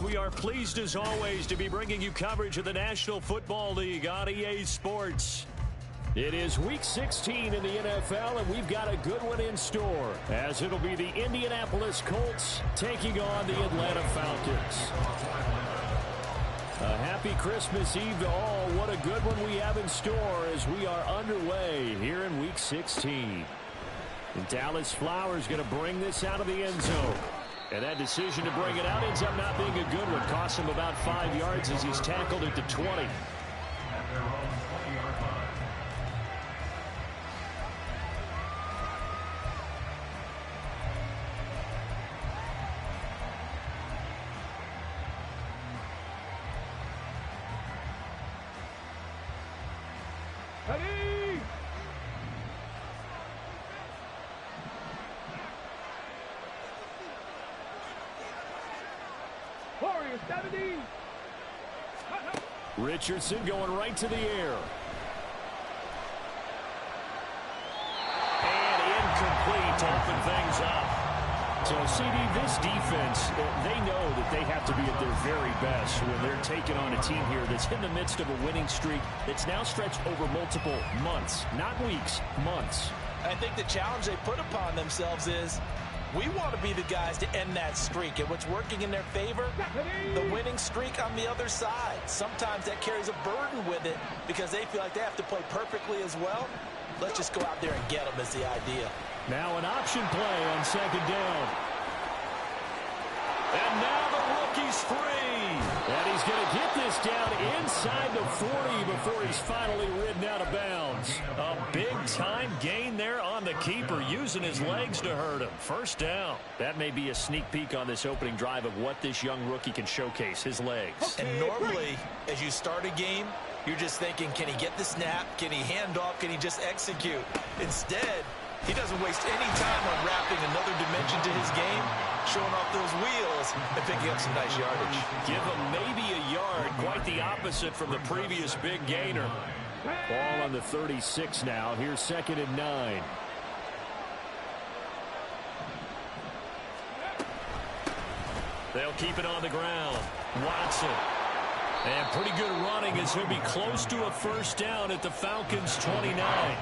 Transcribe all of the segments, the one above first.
we are pleased as always to be bringing you coverage of the National Football League on EA Sports. It is Week 16 in the NFL, and we've got a good one in store, as it'll be the Indianapolis Colts taking on the Atlanta Falcons. A happy Christmas Eve to all. What a good one we have in store as we are underway here in Week 16. And Dallas Flowers going to bring this out of the end zone. And that decision to bring it out ends up not being a good one. Costs him about 5 yards as he's tackled at the 20. Richardson going right to the air. And incomplete to open things up. So, CD, this defense, they know that they have to be at their very best when they're taking on a team here that's in the midst of a winning streak that's now stretched over multiple months, not weeks, months. I think the challenge they put upon themselves is we want to be the guys to end that streak. And what's working in their favor? The winning streak on the other side. Sometimes that carries a burden with it because they feel like they have to play perfectly as well. Let's just go out there and get them is the idea. Now an option play on second down. And now the rookie's free. And he's going to get this down inside the 40 before he's finally ridden out of bounds. A big-time gain there on the keeper, using his legs to hurt him. First down. That may be a sneak peek on this opening drive of what this young rookie can showcase, his legs. And normally, as you start a game, you're just thinking, can he get the snap? Can he hand off? Can he just execute? Instead, he doesn't waste any time on wrapping another dimension to his game, showing off those wheels and picking up some nice yardage. Give him maybe a yard, quite the opposite from the previous big gainer. Ball on the 36 now. Here's 2nd and 9. They'll keep it on the ground. Watson. And pretty good running as he'll be close to a first down at the Falcons' 29.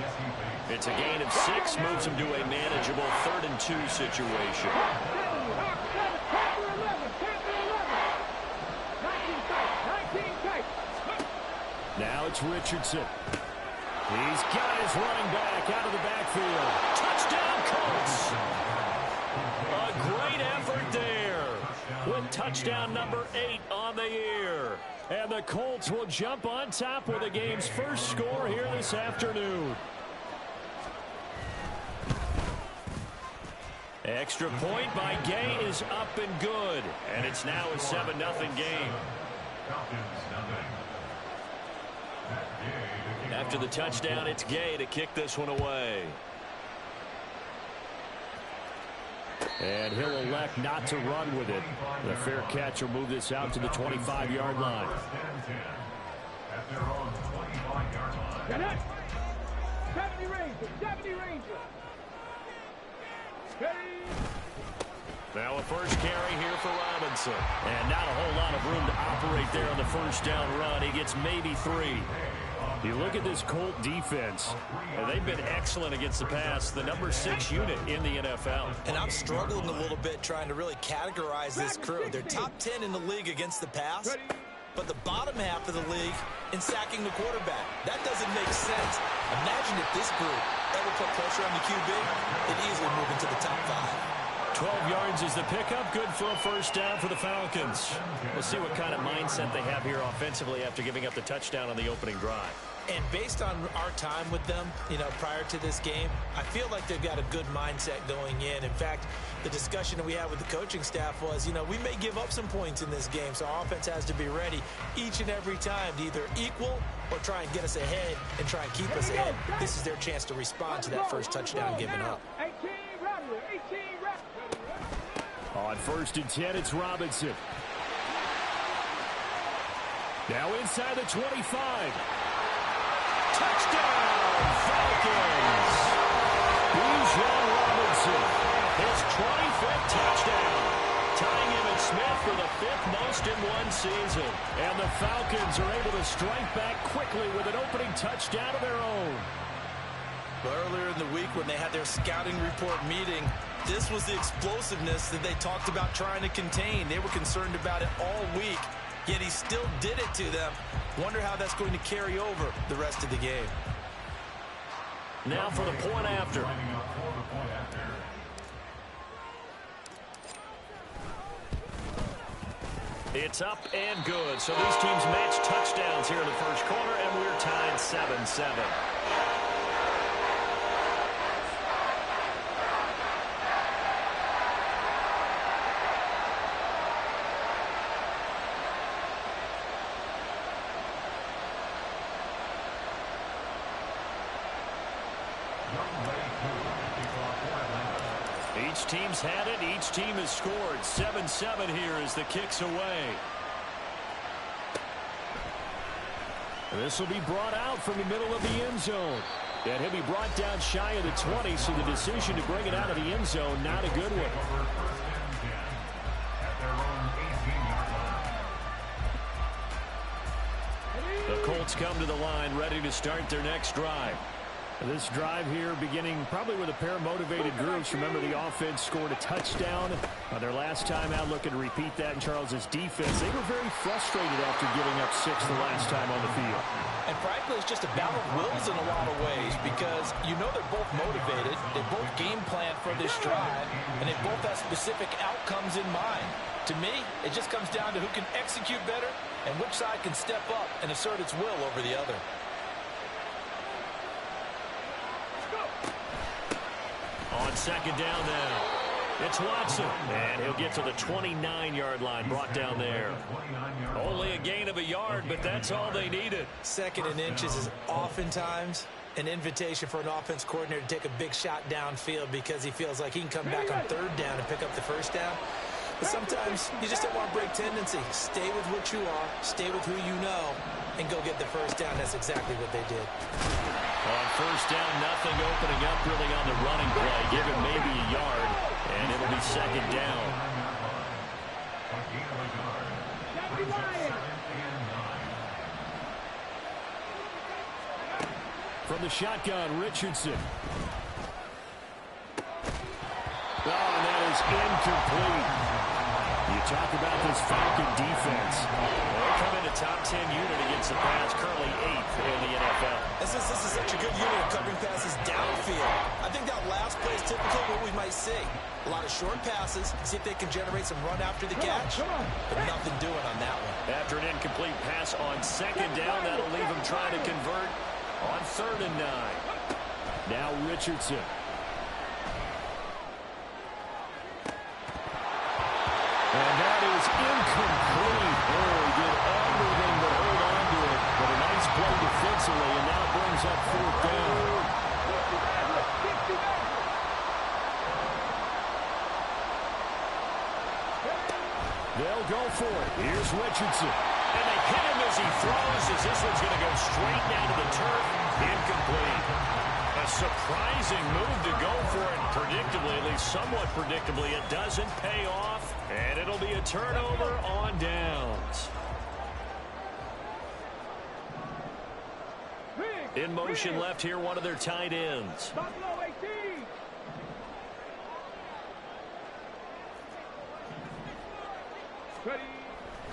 It's a gain of 6, moves him to a manageable 3rd and 2 situation. Now it's Richardson. He's got his running back out of the backfield. Touchdown, Colts! A great effort there with touchdown number 8 on the year. And the Colts will jump on top with the game's first score here this afternoon. Extra point by Gay is up and good. And it's now a 7-0 game. After the touchdown, it's Gay to kick this one away. And he'll elect not to run with it. The fair catch will move this out to the 25-yard line. Now a first carry here for Robinson. And not a whole lot of room to operate there on the first down run. He gets maybe 3. You look at this Colt defense, and they've been excellent against the pass, the number 6 unit in the NFL. And I'm struggling a little bit trying to really categorize this crew. They're top 10 in the league against the pass, but the bottom half of the league in sacking the quarterback. That doesn't make sense. Imagine if this group ever put pressure on the QB, they'd easily move into the top 5. 12 yards is the pickup. Good for a first down for the Falcons. We'll see what kind of mindset they have here offensively after giving up the touchdown on the opening drive. And based on our time with them, prior to this game, I feel like they've got a good mindset going in. In fact, the discussion that we had with the coaching staff was, we may give up some points in this game, so our offense has to be ready each and every time to either equal or try and get us ahead and try and keep us ahead. This is their chance to respond to that first touchdown given up. On 1st and 10, it's Robinson. Now inside the 25. Touchdown, Falcons! Bijan Robinson, his 25th touchdown, tying him and Smith for the 5th most in one season. And the Falcons are able to strike back quickly with an opening touchdown of their own. But earlier in the week when they had their scouting report meeting, this was the explosiveness that they talked about trying to contain. They were concerned about it all week, yet he still did it to them. Wonder how that's going to carry over the rest of the game. Now for the point after. It's up and good. So these teams match touchdowns here in the first quarter, and we're tied 7-7. Each team's had it. Each team has scored. 7-7 here as the kick's away. This will be brought out from the middle of the end zone. And he'll be brought down shy of the 20, so the decision to bring it out of the end zone, not a good one. The Colts come to the line, ready to start their next drive. This drive here beginning probably with a pair of motivated groups. Remember, the offense scored a touchdown their last time out, looking to repeat that in Charles's defense. They were very frustrated after giving up 6 the last time on the field. And frankly, it's just a battle of wills in a lot of ways because you know they're both motivated. They both game plan for this drive, and they both have specific outcomes in mind. To me, it just comes down to who can execute better and which side can step up and assert its will over the other. On second down now, it's Watson, and he'll get to the 29-yard line, brought down there. Only a gain of a yard, but that's all they needed. Second and inches is oftentimes an invitation for an offense coordinator to take a big shot downfield because he feels like he can come back on third down and pick up the first down. But sometimes you just don't want to break tendency. Stay with what you are, stay with who you know, and go get the first down. That's exactly what they did. On first down, nothing opening up really on the running play. Give him maybe a yard, and it'll be second down. From the shotgun, Richardson. Oh, and that is incomplete. You talk about this Falcon defense. They come in a top 10 unit against the pass, currently 8th in the NFL. This is such a good unit of covering passes downfield. I think that last play is typical of what we might see. A lot of short passes, see if they can generate some run after the catch, but nothing doing on that one. After an incomplete pass on second down, that'll leave him trying to convert on 3rd and 9. Now Richardson. And that is incomplete. Oh, he did everything but hold on to it. But a nice play defensively, and now brings up 4th down. They'll go for it. Here's Richardson. And they hit him as he throws, as this one's going to go straight down to the turf. Incomplete. A surprising move to go for it. Predictably, at least somewhat predictably, it doesn't pay off. And it'll be a turnover on downs. In motion left here, one of their tight ends.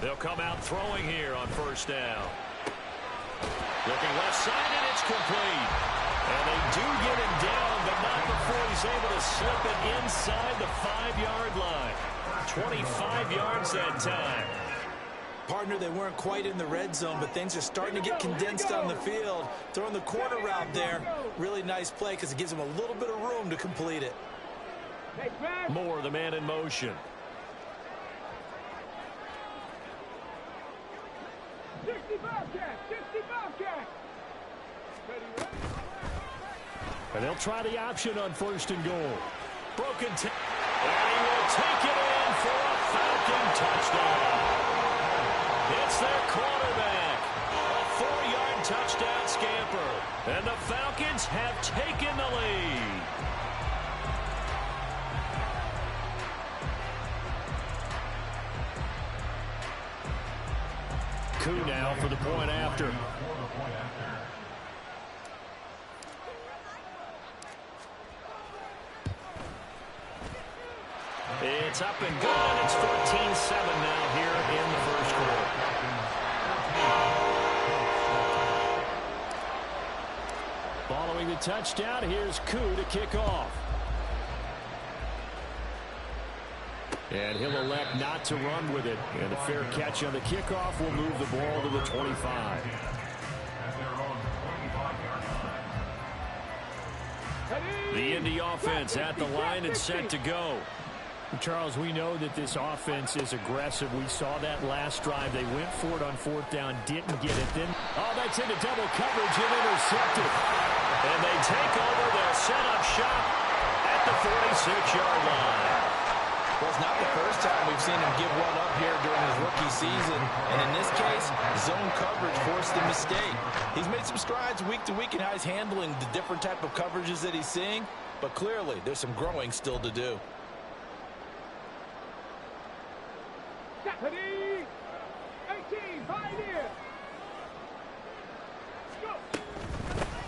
They'll come out throwing here on first down. Looking left side, and it's complete. And they do get him down, but not before he's able to slip it inside the 5-yard line. 25 yards that time. Partner, they weren't quite in the red zone, but things are starting to get condensed on the field. Throwing the corner route there, really nice play because it gives them a little bit of room to complete it. Moore, the man in motion. And they'll try the option on 1st and goal. Broken and he will take it in for a Falcon touchdown. It's their quarterback. A 4-yard touchdown scamper. And the Falcons have taken the lead. Koo now for the point after. It's up and good. It's 14-7 now here in the first quarter. Following the touchdown, here's Koo to kick off. And he'll elect not to run with it. And a fair catch on the kickoff will move the ball to the 25. The Indy offense at the line and set to go. Charles, we know that this offense is aggressive. We saw that last drive. They went for it on fourth down, didn't get it. Then, that's into double coverage and intercepted. And they take over. They'll set up shop at the 46-yard line. Well, it's not the first time we've seen him give one up here during his rookie season. And in this case, zone coverage forced the mistake. He's made some strides week to week in how he's handling the different type of coverages that he's seeing. But clearly, there's some growing still to do. Deputy 18, pioneer.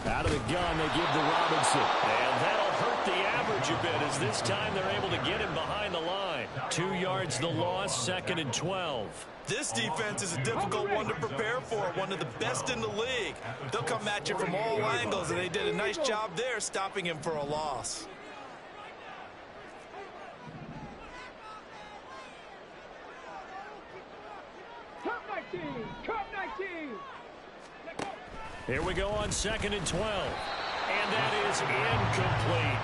Out of the gun, they give to Robinson. And that'll hurt the average a bit as this time they're able to get him behind the line. 2 yards the loss, 2nd and 12. This defense is a difficult one to prepare for, one of the best in the league. They'll come at you from all angles, and they did a nice job there stopping him for a loss. Cup 19. Here we go on 2nd and 12. And that is incomplete.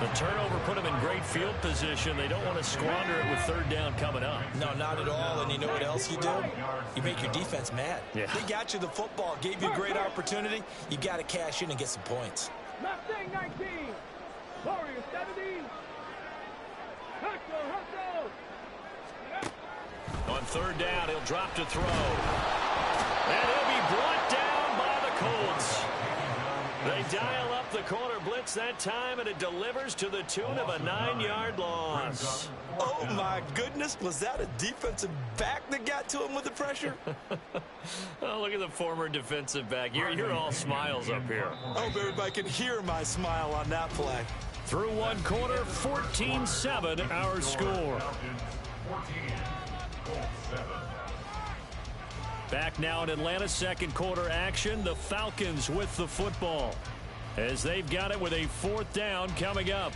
The turnover put them in great field position. They don't want to squander it with 3rd down coming up. No, not at all. And you know what else you do? You make your defense mad. Yeah. They got you the football, gave you a great opportunity. You got to cash in and get some points. Mustang 19. Warrior 70. Hustle. On 3rd down, he'll drop to throw. And he'll be brought down by the Colts. They dial up the corner blitz that time, and it delivers to the tune of a 9-yard loss. Oh, my goodness. Was that a defensive back that got to him with the pressure? Oh, look at the former defensive back. You're all smiles up here. I hope everybody can hear my smile on that play. Through one quarter, 14-7 our score. Back now in Atlanta, 2nd quarter action. The Falcons with the football as they've got it with a 4th down coming up.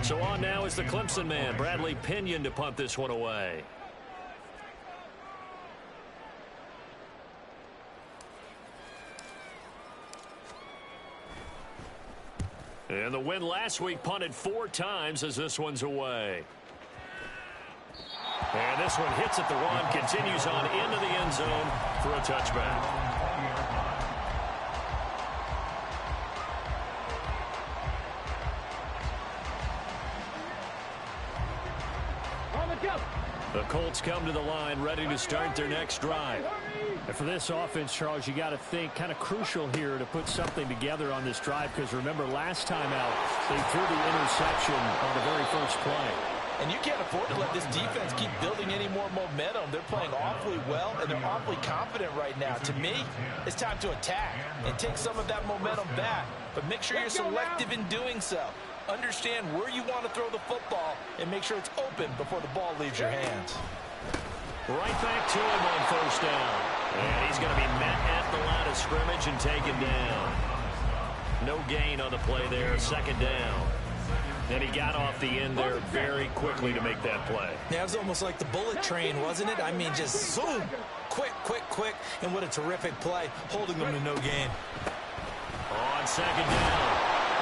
So on now is the Clemson man, Bradley Pinion, to punt this one away. And the win last week punted 4 times as this one's away. And this one hits at the 1, continues on into the end zone for a touchback. The Colts come to the line ready to start their next drive. And for this offense, Charles, you got to think kind of crucial here to put something together on this drive, because remember last time out they threw the interception on the very first play. And you can't afford to let this defense keep building any more momentum. They're playing awfully well, and they're awfully confident right now. To me, it's time to attack and take some of that momentum back. But make sure you're selective in doing so. Understand where you want to throw the football and make sure it's open before the ball leaves your hands. Right back to him on 1st down. And he's going to be met at the line of scrimmage and taken down. No gain on the play there, 2nd down. And he got off the end there very quickly to make that play. Yeah, it was almost like the bullet train, wasn't it? I mean, just zoom, quick, and what a terrific play, holding them to no gain. On 2nd down,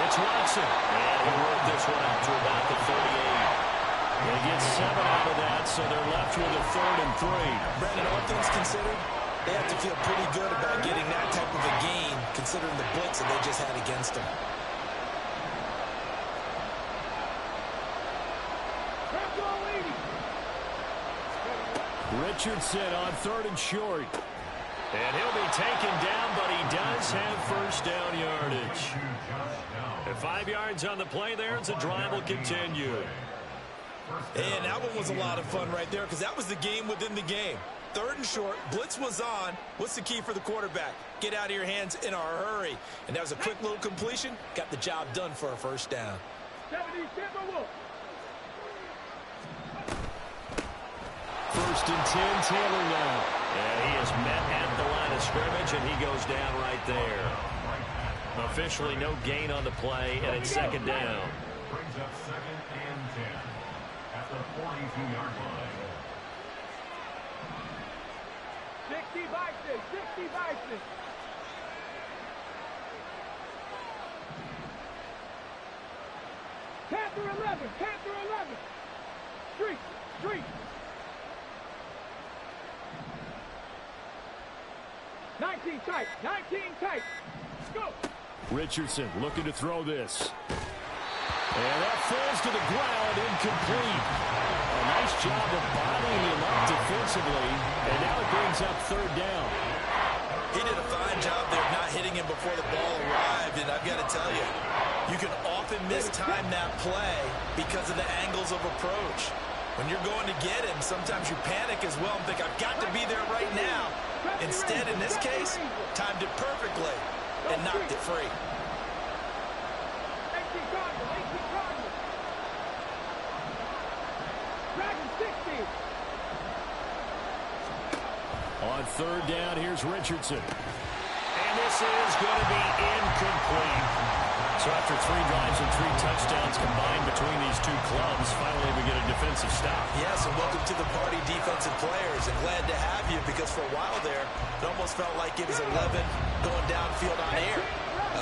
it's Watson. And he worked this one out to about the 38. They get 7 out of that, so they're left with a 3rd and 3. Brandon, all things considered, they have to feel pretty good about getting that type of a gain, considering the blitz that they just had against them. Richardson on 3rd and short. And he'll be taken down, but he does have first down yardage. At 5 yards on the play there as the drive will continue. And that one was a lot of fun right there because that was the game within the game. 3rd and short, blitz was on. What's the key for the quarterback? Get out of your hands in a hurry. And that was a quick little completion. Got the job done for a first down. 1st and 10, Taylor now. And he is met at the line of scrimmage, and he goes down right there. Officially no gain on the play, and it's 2nd down. Brings up 2nd and 10 at the 42-yard line. 60 Vikings, 60 Vikings. Panther 11, Panther 11. Street, street. 19 tight, 19 tight. Go. Richardson looking to throw this. And that falls to the ground, incomplete. A nice job of bodying him up defensively, and now it brings up 3rd down. He did a fine job there of not hitting him before the ball arrived, and I've got to tell you, you can often mistime that play because of the angles of approach. When you're going to get him, sometimes you panic as well and think, I've got to be there right now. Instead, in this case, timed it perfectly and knocked it free. On 3rd down, here's Richardson. And this is going to be incomplete. So after 3 drives and 3 touchdowns combined between these two clubs, finally we get a defensive stop. Yes, and welcome to the party, defensive players. And glad to have you because for a while there, it almost felt like it was 11 going downfield on air.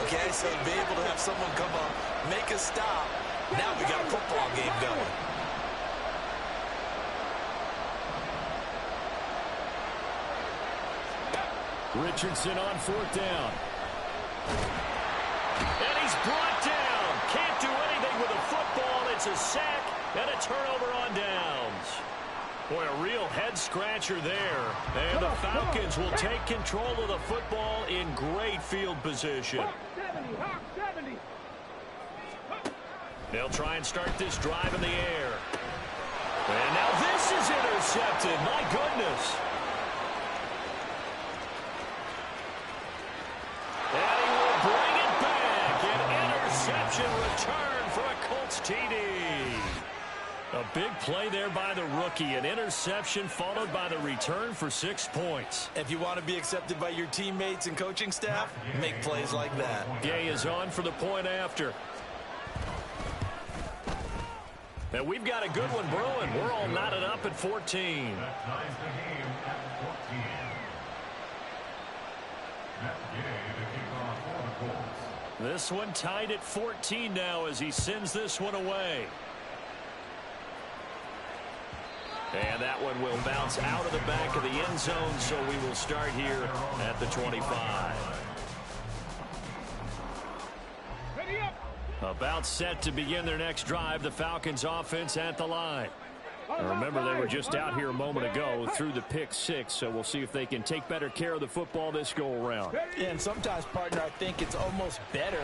Okay, so to be able to have someone come up, make a stop, now we got a football game going. Richardson on 4th down. And he's brought down. Can't do anything with a football. It's a sack and a turnover on downs. Boy, a real head-scratcher there. And the Falcons will take control of the football in great field position. They'll try and start this drive in the air. And now this is intercepted. My goodness. And he will bring it back. An interception return for a Colts TD. A big play there by the rookie. An interception followed by the return for 6 points. If you want to be accepted by your teammates and coaching staff, make plays like that. Gay is on for the point after. And we've got a good one brewing. We're all knotted up at 14. That ties the game at 14. That's Gay to kick off for the Colts. This one tied at 14 now as he sends this one away. And that one will bounce out of the back of the end zone, so we will start here at the 25. Ready up. About set to begin their next drive, the Falcons offense at the line. And remember, they were just out here a moment ago through the pick-6, so we'll see if they can take better care of the football this go-around. Yeah, and sometimes, partner, I think it's almost better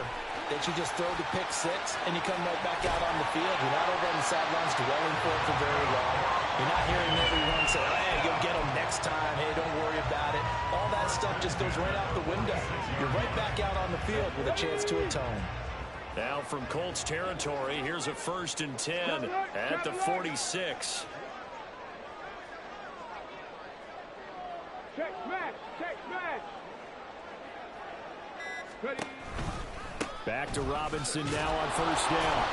that you just throw the pick-6 and you come right back out on the field. You're not over on the sidelines dwelling for very long. You're not hearing everyone say, hey, you'll get them next time. Hey, don't worry about it. All that stuff just goes right out the window. You're right back out on the field with a chance to atone. Now from Colts territory, here's a 1st and 10 at the 46. Check smash, check smash. Ready. Back to Robinson now on 1st down.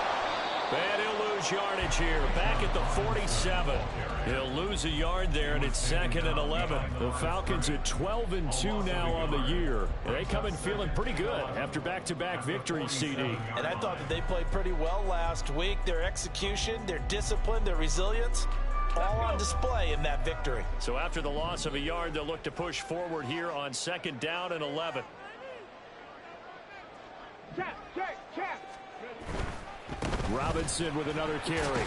And he'll lose yardage here. Back at the 47. He'll lose a yard there, and it's 2nd and 11. The Falcons at 12-2 now on the year. They come in feeling pretty good after back-to-back victories, CD. And I thought that they played pretty well last week. Their execution, their discipline, their resilience, all on display in that victory. So after the loss of a yard, they'll look to push forward here on 2nd down and 11. Check, check, check. Robinson with another carry.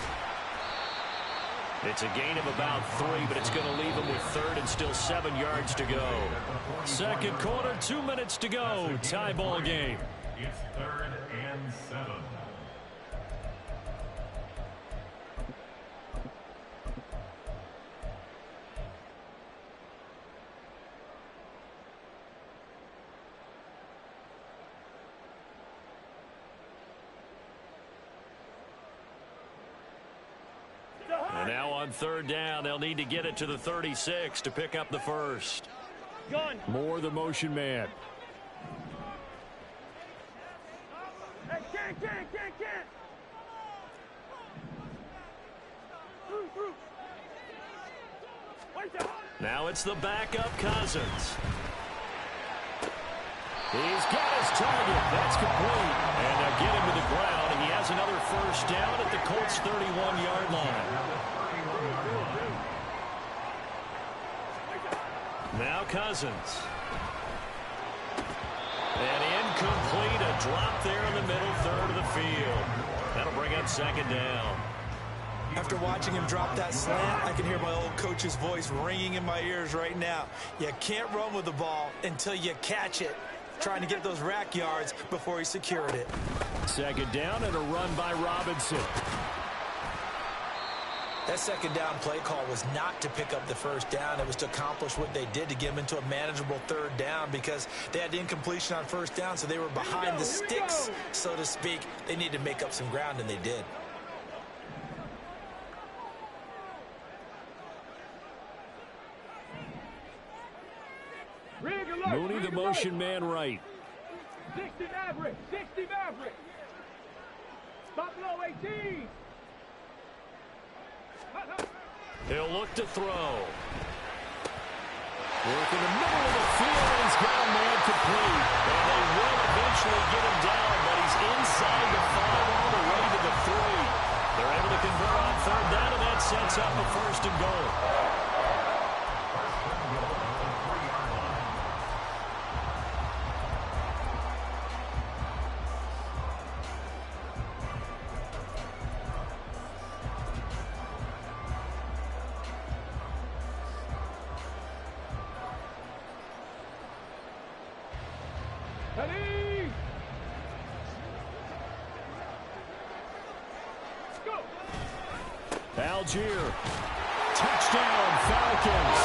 It's a gain of about 3, but it's going to leave him with third and still 7 yards to go. Second quarter, 2 minutes to go. Tie ball game. It's 3rd and 7. And now on 3rd down, they'll need to get it to the 36 to pick up the first. More the motion man. Now it's the backup Cousins. He's got his target. That's complete. And they'll get him to the ground. And he has another first down at the Colts' 31-yard line. Now Cousins. And incomplete. A drop there in the middle third of the field. That'll bring up 2nd down. After watching him drop that slant, I can hear my old coach's voice ringing in my ears right now. You can't run with the ball until you catch it. Trying to get those rack yards before he secured it. 2nd down and a run by Robinson. That 2nd down play call was not to pick up the first down. It was to accomplish what they did to get him into a manageable 3rd down because they had the incompletion on 1st down, so they were behind the sticks, so to speak. They needed to make up some ground, and they did. Mooney, the motion man, right. 60 Maverick. 60 Maverick. Buffalo 18. He'll look to throw. Work in the middle of the field, and he's got a man complete. And they will eventually get him down, but he's inside the 5 all the way to the 3. They're able to convert on 3rd down, and that sets up a 1st and goal. Algier. Touchdown, Falcons.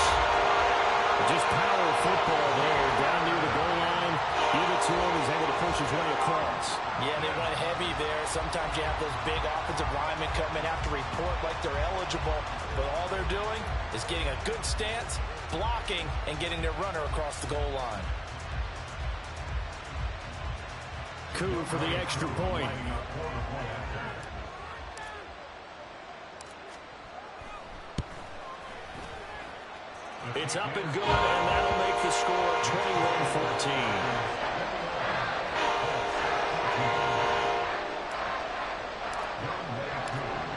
Just power football there. Down near the goal line. Give it to him. He's able to push his way across. Yeah, they run heavy there. Sometimes you have those big offensive linemen come in, have to report like they're eligible. But all they're doing is getting a good stance, blocking, and getting their runner across the goal line. Coup for the extra point. It's up and good, and that'll make the score 21-14.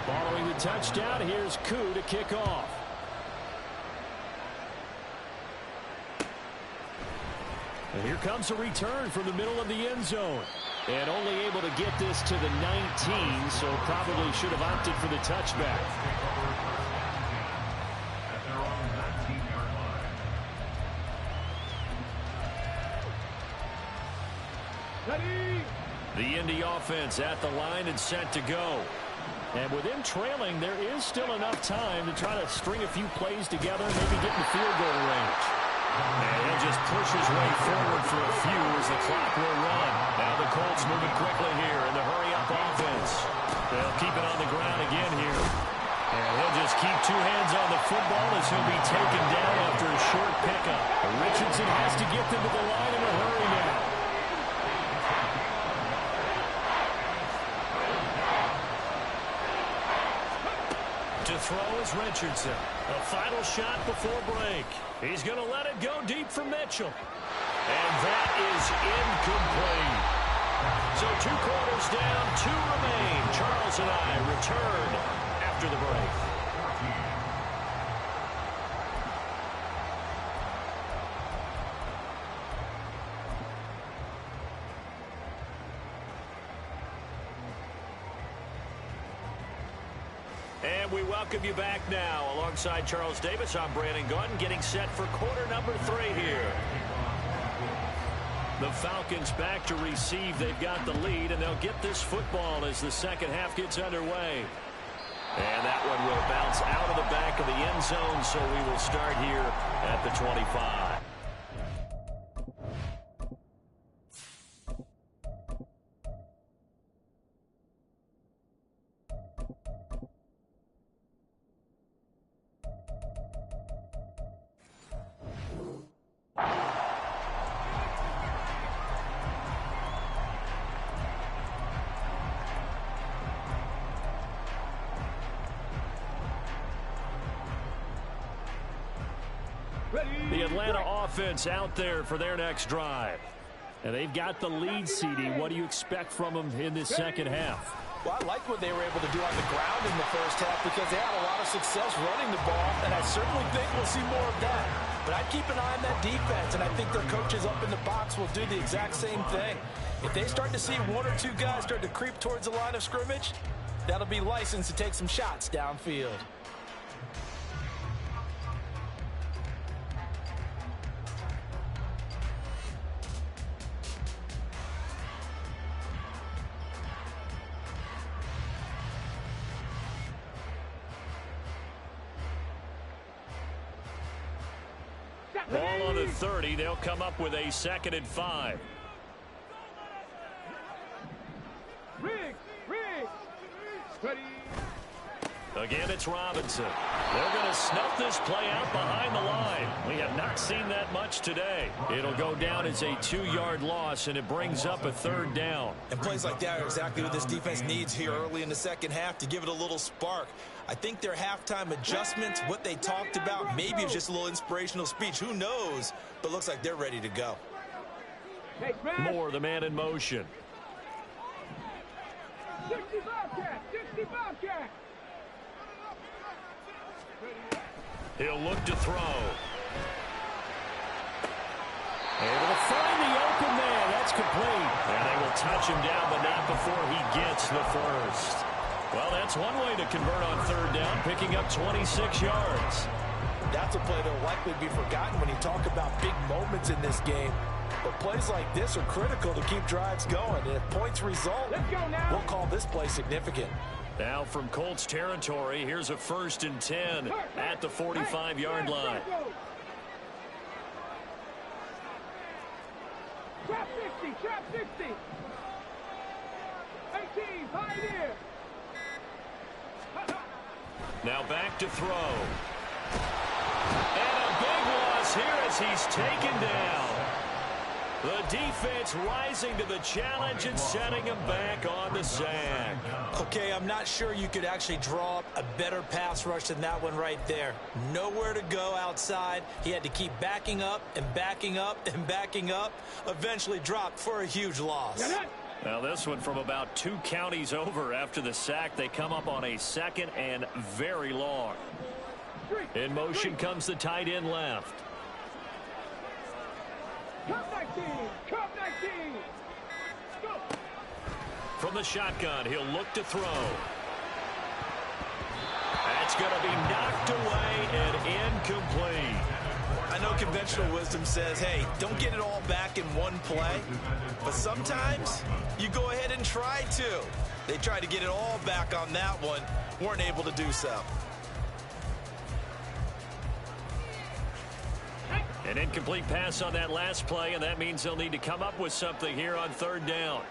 Following the touchdown, here's Coup to kick off. And here comes a return from the middle of the end zone. And only able to get this to the 19, so probably should have opted for the touchback. The Indy offense at the line and set to go. And with him trailing, there is still enough time to try to string a few plays together and maybe get in the field goal range. And he'll just push his way forward for a few as the clock will run. Now the Colts moving quickly here in the hurry-up offense. They'll keep it on the ground again here. And he'll just keep 2 hands on the football as he'll be taken down after a short pickup. Richardson has to get them to the line in a hurry now. To throw is Richardson. A final shot before break. He's going to let it go deep for Mitchell. And that is incomplete. So 2 quarters down, 2 remain. Charles and I return after the break. And And we welcome you back now. Alongside Charles Davis, I'm Brandon Gunn, getting set for quarter number 3 here. The Falcons back to receive. They've got the lead, and they'll get this football as the second half gets underway. And that one will bounce out of the back of the end zone, so we will start here at the 25. The Atlanta offense out there for their next drive. And they've got the lead, CD. What do you expect from them in this second half? Well, I like what they were able to do on the ground in the first half because they had a lot of success running the ball, and I certainly think we'll see more of that. But I'd keep an eye on that defense, and I think their coaches up in the box will do the exact same thing. If they start to see one or two guys start to creep towards the line of scrimmage, that'll be licensed to take some shots downfield. Ball on the 30. They'll come up with a 2nd and 5. Riggs. Ready. Again, it's Robinson. They're going to snuff this play out behind the line. We have not seen that much today. It'll go down as a 2-yard loss, and it brings up a 3rd down. And plays like that are exactly what this defense needs here early in the second half to give it a little spark. I think their halftime adjustments, what they talked about, maybe it's just a little inspirational speech. Who knows? But looks like they're ready to go. Moore, the man in motion. 65 cat. He'll look to throw. Able to find the open man. That's complete. And they will touch him down, but not before he gets the first. Well, that's one way to convert on 3rd down, picking up 26 yards. That's a play that will likely be forgotten when you talk about big moments in this game. But plays like this are critical to keep drives going. And if points result, we'll call this play significant. Now from Colts territory, here's a 1st and 10 at the 45-yard line. Trap 60. 18, pioneer. Now back to throw. And a big loss here as he's taken down. The defense rising to the challenge and setting him back on the sack. Okay, I'm not sure you could actually draw up a better pass rush than that one right there. Nowhere to go outside. He had to keep backing up and backing up and backing up. Eventually dropped for a huge loss. Now this one from about 2 counties over after the sack. They come up on a 2nd and very long. In motion comes the tight end left. Cup 19. Go. From the shotgun, he'll look to throw. That's going to be knocked away and incomplete. I know conventional wisdom says, hey, don't get it all back in one play. But sometimes you go ahead and try to. They tried to get it all back on that one. Weren't able to do so. An incomplete pass on that last play, and that means they'll need to come up with something here on 3rd down.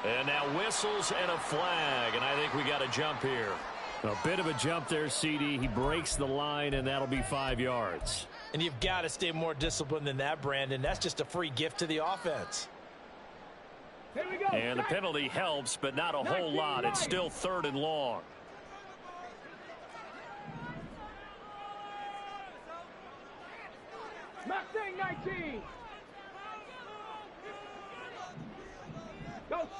And now whistles and a flag, and I think we got a jump here. A bit of a jump there, CD. He breaks the line, and that'll be 5 yards. And you've got to stay more disciplined than that, Brandon. That's just a free gift to the offense. Here we go. And the penalty helps, but not a whole lot. It's still 3rd and long. Mustang 19.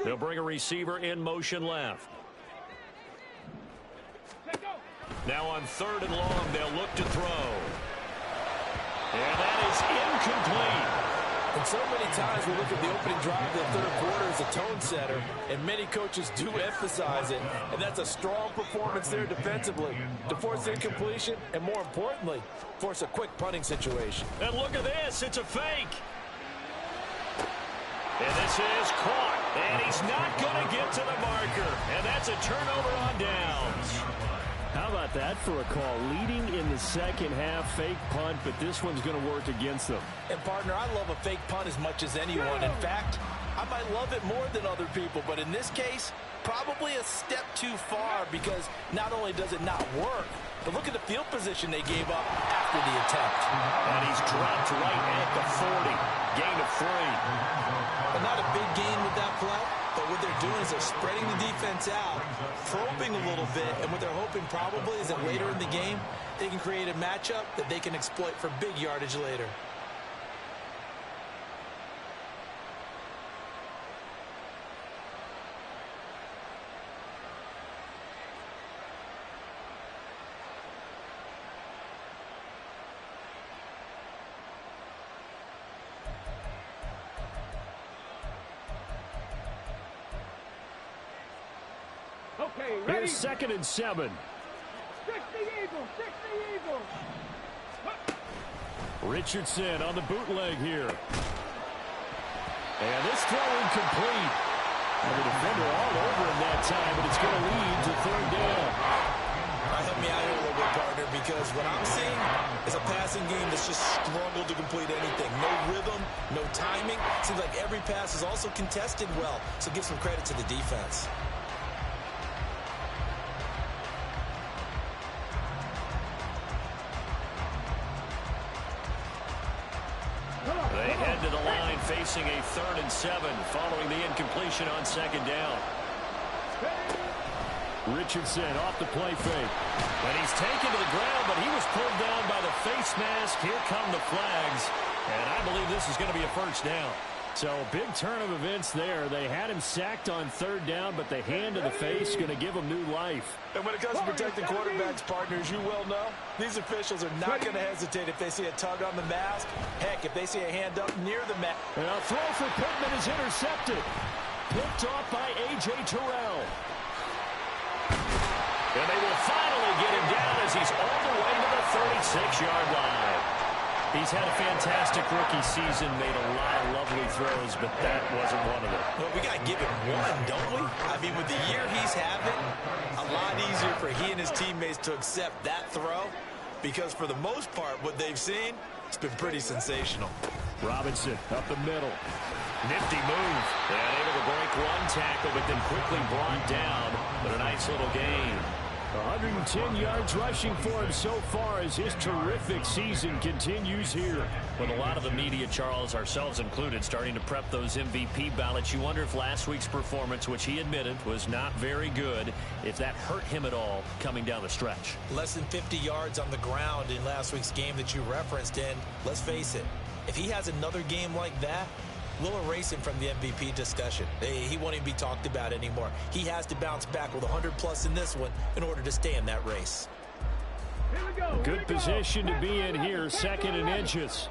They'll bring a receiver in motion left. Now on 3rd and long, they'll look to throw. And that is incomplete. And so many times we look at the opening drive of the third quarter as a tone setter, and many coaches do emphasize it, and that's a strong performance there defensively to force incompletion and, more importantly, force a quick punting situation. And look at this. It's a fake. And this is caught. And he's not going to get to the marker. And that's a turnover on downs. How about that for a call? Leading in the second half, fake punt, but this one's going to work against them. And, partner, I love a fake punt as much as anyone. In fact, I might love it more than other people, but in this case, probably a step too far because not only does it not work, but look at the field position they gave up after the attempt. And he's dropped right at the 40. Gain of 3. And not a big gain with that play, but what they're doing is they're spreading the defense out, probing a little bit, and what they're hoping probably is that later in the game, they can create a matchup that they can exploit for big yardage later. Okay, ready? Here's 2nd and 7. 60 Eagles, 60 Eagles. Richardson on the bootleg here. And this throw incomplete. And the defender all over him that time, but it's going to lead to 3rd down. Help me out here a little bit, partner, because what I'm seeing is a passing game that's just struggled to complete anything. No rhythm, no timing. Seems like every pass is also contested well, so give some credit to the defense. They head to the line facing a 3rd and 7 following the incompletion on 2nd down. Richardson off the play fake. And he's taken to the ground, but he was pulled down by the face mask. Here come the flags. And I believe this is going to be a 1st down. So big turn of events there. They had him sacked on 3rd down, but the hand to the face going to give him new life. And when it comes to protecting quarterbacks, partners, you well know, these officials are not going to hesitate if they see a tug on the mask. Heck, if they see a hand up near the mask. And a throw for Pittman is intercepted. Picked off by A.J. Terrell. And they will finally get him down as he's all the way to the 36-yard line. He's had a fantastic rookie season, made a lot of lovely throws, but that wasn't one of them. Well, we got to give him one, don't we? I mean, with the year he's having, a lot easier for he and his teammates to accept that throw because for the most part, what they've seen, it's been pretty sensational. Robinson up the middle. Nifty move. And able to break one tackle, but then quickly brought down. But a nice little gain. 110 yards rushing for him so far as his terrific season continues here. With a lot of the media, Charles, ourselves included, starting to prep those MVP ballots, you wonder if last week's performance, which he admitted was not very good, if that hurt him at all coming down the stretch. Less than 50 yards on the ground in last week's game that you referenced, and let's face it, if he has another game like that, we'll erase him from the MVP discussion. He won't even be talked about anymore. He has to bounce back with 100+ in this one in order to stay in that race. Good position to be in here, 2nd and inches.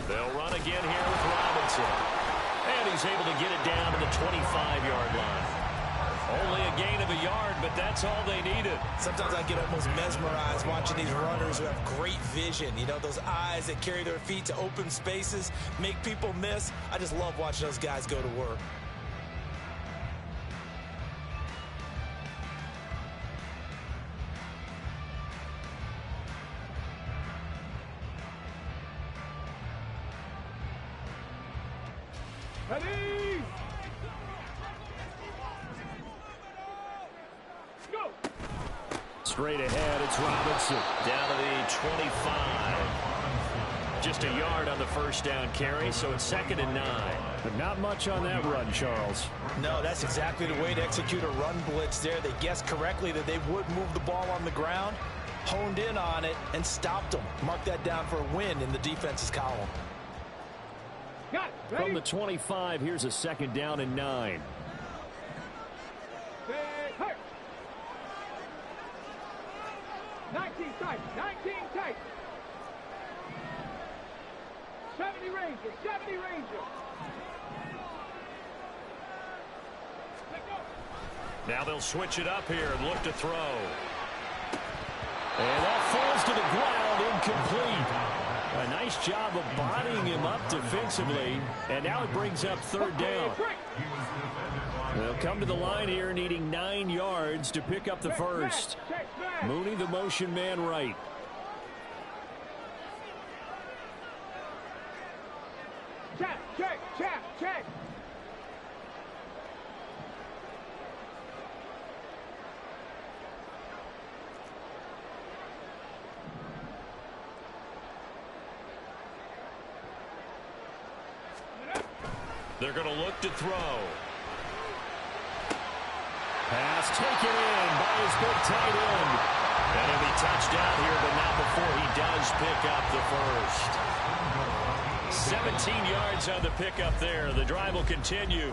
They'll run again here with Robinson. And he's able to get it down to the 25-yard line. Only a gain of a yard, but that's all they needed. Sometimes I get almost mesmerized watching these runners who have great vision. You know, those eyes that carry their feet to open spaces, make people miss. I just love watching those guys go to work. Ready? Go! Straight ahead, it's Robinson. Down to the 25. Just a yard on the 1st down carry, so it's 2nd and 9. But not much on that run, Charles. No, that's exactly the way to execute a run blitz there. They guessed correctly that they would move the ball on the ground, honed in on it, and stopped them. Mark that down for a win in the defense's column. Got it. Ready? From the 25, here's a 2nd down and 9. Stay hurt. 19 tight. 19 tight. 70 Ranger, 70 Ranger. Now they'll switch it up here and look to throw. And that falls to the ground, incomplete. A nice job of bodying him up defensively. And now it brings up third down. They'll come to the line here needing 9 yards to pick up the first. Mooney, the motion man, right. Check, check, check, check. They're going to look to throw. Pass taken in by his big tight end. And he'll be touchdown here, but not before he does pick up the first. 17 yards on the pickup there. The drive will continue.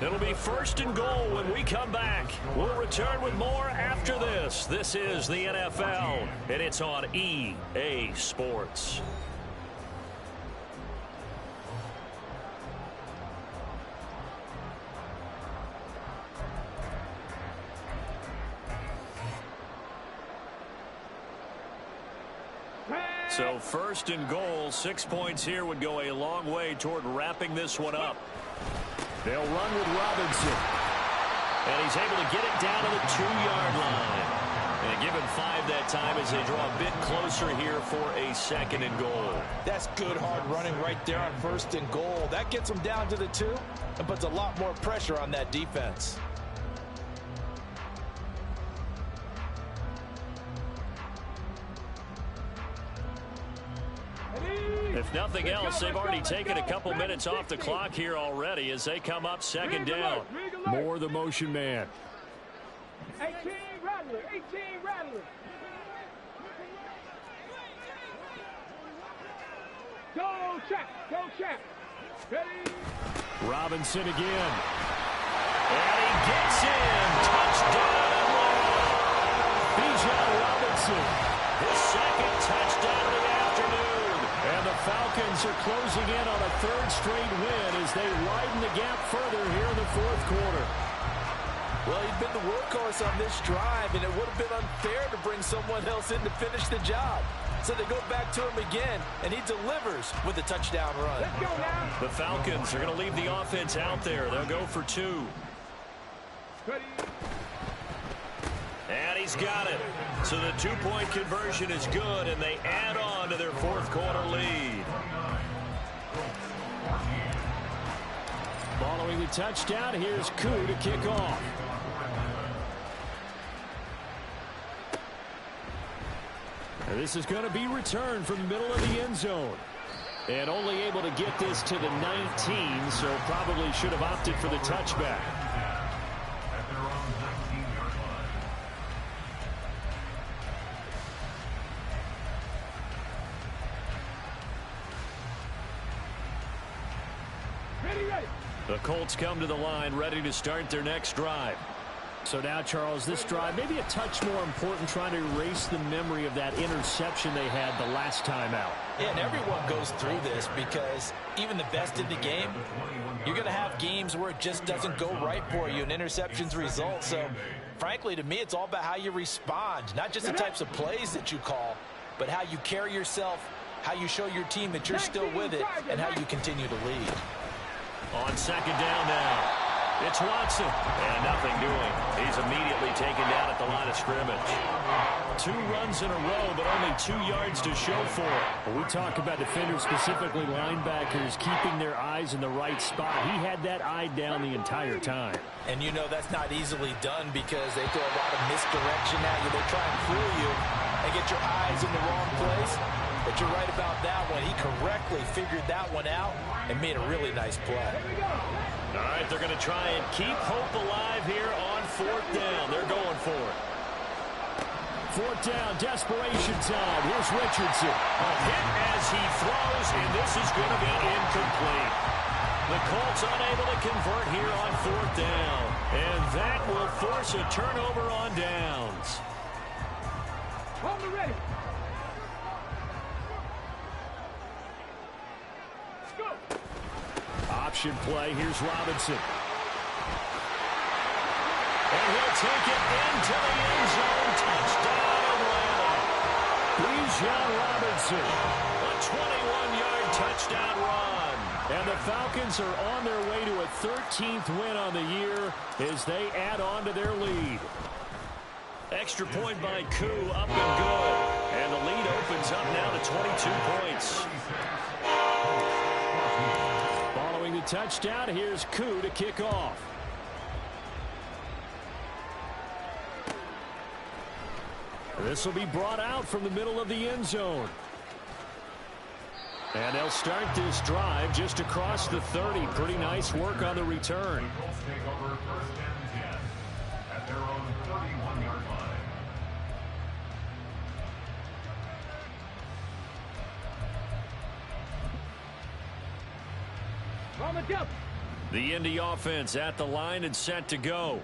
It'll be first and goal when we come back. We'll return with more after this. This is the NFL, and it's on EA Sports. So first and goal, 6 points here would go a long way toward wrapping this one up. They'll run with Robinson. And he's able to get it down to the 2-yard line. And give him 5 that time as they draw a bit closer here for a second and goal. That's good hard running right there on first and goal. That gets them down to the 2 and puts a lot more pressure on that defense. If nothing else, they've already taken a couple minutes off the clock here already as they come up second down. More the motion man. 18 Rattler, 18 Rattler. Go check, go check. Ready? Robinson again. And he gets in. Touchdown. Bijan Robinson. His second touchdown of the afternoon. And the Falcons are closing in on a third straight win as they widen the gap further here in the fourth quarter. Well, he's been the workhorse on this drive, and it would have been unfair to bring someone else in to finish the job. So they go back to him again, and he delivers with a touchdown run. Let's go now. The Falcons are going to leave the offense out there. They'll go for 2. Ready? And he's got it. So the 2-point conversion is good, and they add on to their fourth quarter lead. Following the touchdown, here's Koo to kick off. And this is going to be returned from the middle of the end zone. And only able to get this to the 19, so probably should have opted for the touchback. The Colts come to the line ready to start their next drive. So now, Charles, this drive maybe a touch more important, trying to erase the memory of that interception they had the last time out. Yeah, and everyone goes through this because even the best in the game, you're going to have games where it just doesn't go right for you and interceptions result. So, frankly, to me, it's all about how you respond, not just the types of plays that you call, but how you carry yourself, how you show your team that you're still with it, and how you continue to lead. On second down now. It's Watson, and nothing doing. He's immediately taken down at the line of scrimmage. 2 runs in a row, but only 2 yards to show for it. When we talk about defenders, specifically linebackers, keeping their eyes in the right spot, he had that eye down the entire time. And you know that's not easily done because they throw a lot of misdirection at you. They try and fool you and get your eyes in the wrong place. But you're right about that one. He correctly figured that one out and made a really nice play. All right, they're going to try and keep hope alive here on fourth down. They're going for it. Fourth down, desperation time. Here's Richardson. A hit as he throws, and this is going to be incomplete. The Colts unable to convert here on fourth down. And that will force a turnover on downs. Hold me ready. option play. Here's Robinson. And he'll take it into the end zone. Touchdown, Atlanta. Bijan Robinson, a 21-yard touchdown run. And the Falcons are on their way to a 13th win on the year as they add on to their lead. Extra point by Koo, up and good. And the lead opens up now to 22 points. Following the touchdown, here's Koo to kick off. This will be brought out from the middle of the end zone. And they'll start this drive just across the 30. Pretty nice work on the return. At their own 31-yard line. The Indy offense at the line and set to go.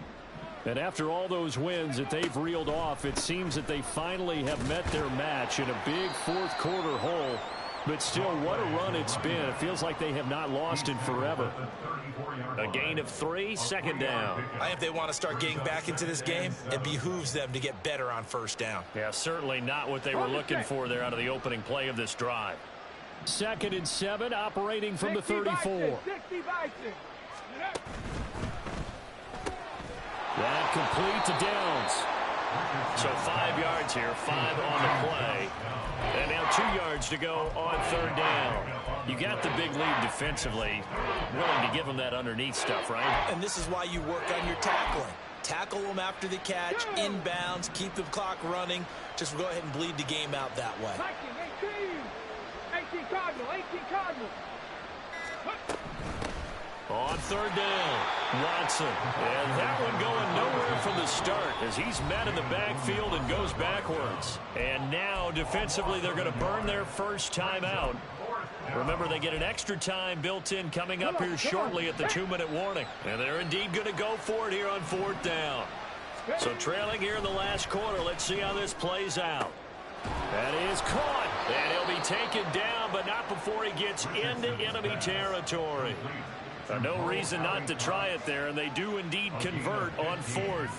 And after all those wins that they've reeled off, it seems that they finally have met their match in a big fourth quarter hole. But still, what a run it's been. It feels like they have not lost in forever. A gain of 3, second down. I think if they want to start getting back into this game, it behooves them to get better on first down. Yeah, certainly not what they were looking for there out of the opening play of this drive. 2nd and 7, operating from the 34. That complete to Downs. So 5 yards here, 5 on the play. And now 2 yards to go on 3rd down. You got the big lead defensively. Willing to give them that underneath stuff, right? And this is why you work on your tackling. Tackle them after the catch, inbounds, keep the clock running. Just go ahead and bleed the game out that way. 18 Cardinal, 18 Cardinal. On 3rd down, Watson. And that one going nowhere from the start as he's met in the backfield and goes backwards. And now, defensively, they're going to burn their first time out. Remember, they get an extra time built in coming up here shortly at the 2-minute warning. And they're indeed going to go for it here on 4th down. So trailing here in the last quarter, let's see how this plays out. That is caught. And he'll be taken down, but not before he gets into enemy territory. No reason not to try it there, and they do indeed convert on 4th.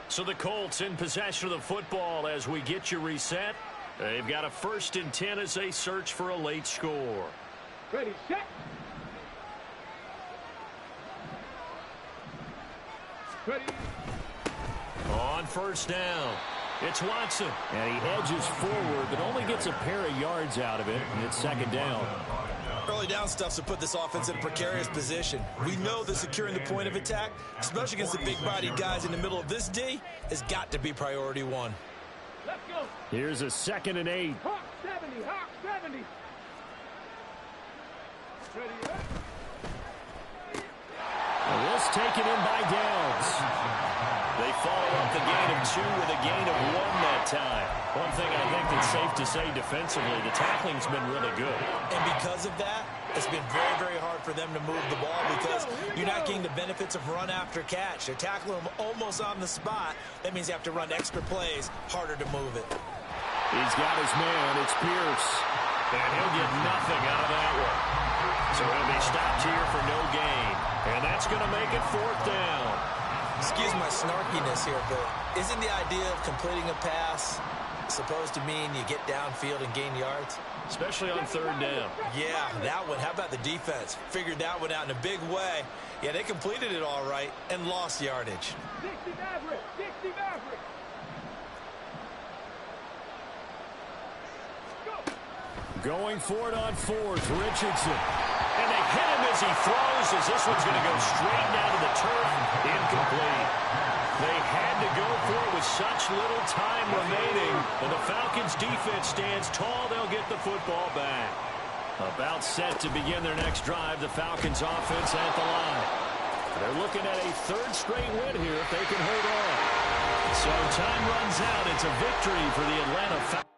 So the Colts in possession of the football as we get you reset. They've got a 1st and 10 as they search for a late score. Ready, set. Ready. On 1st down, it's Watson. And he edges forward, but only gets a pair of yards out of it, and it's 2nd down. Early down stuff's to put this offense in a precarious position. We know that securing the point of attack, especially against the big-bodied guys in the middle of this D, has got to be priority 1. Let's go. Here's a 2nd and 8. Hawk 70, Hawk 70. Ready, set. This taken in by Downs. They follow up the gain of 2 with a gain of 1 that time. One thing I think that's safe to say defensively, the tackling's been really good. And because of that, it's been very, very hard for them to move the ball because you're not getting the benefits of run after catch. They're tackling them almost on the spot. That means you have to run extra plays, harder to move it. He's got his man. It's Pierce. And he'll get nothing out of that one. So he'll be stopped here for no gain. And that's going to make it 4th down. Excuse my snarkiness here, but isn't the idea of completing a pass supposed to mean you get downfield and gain yards? Especially on 3rd down. Yeah, that one. How about the defense? Figured that one out in a big way. Yeah, they completed it all right and lost yardage. 60 Maverick, 60 Maverick. Go. Going for it on 4th, Richardson. And they hit him as he throws, as this one's going to go straight down to the turf. Incomplete. They had to go for it with such little time remaining. And the Falcons' defense stands tall. They'll get the football back. About set to begin their next drive. The Falcons' offense at the line. They're looking at a 3rd straight win here if they can hold on. So time runs out. It's a victory for the Atlanta Falcons.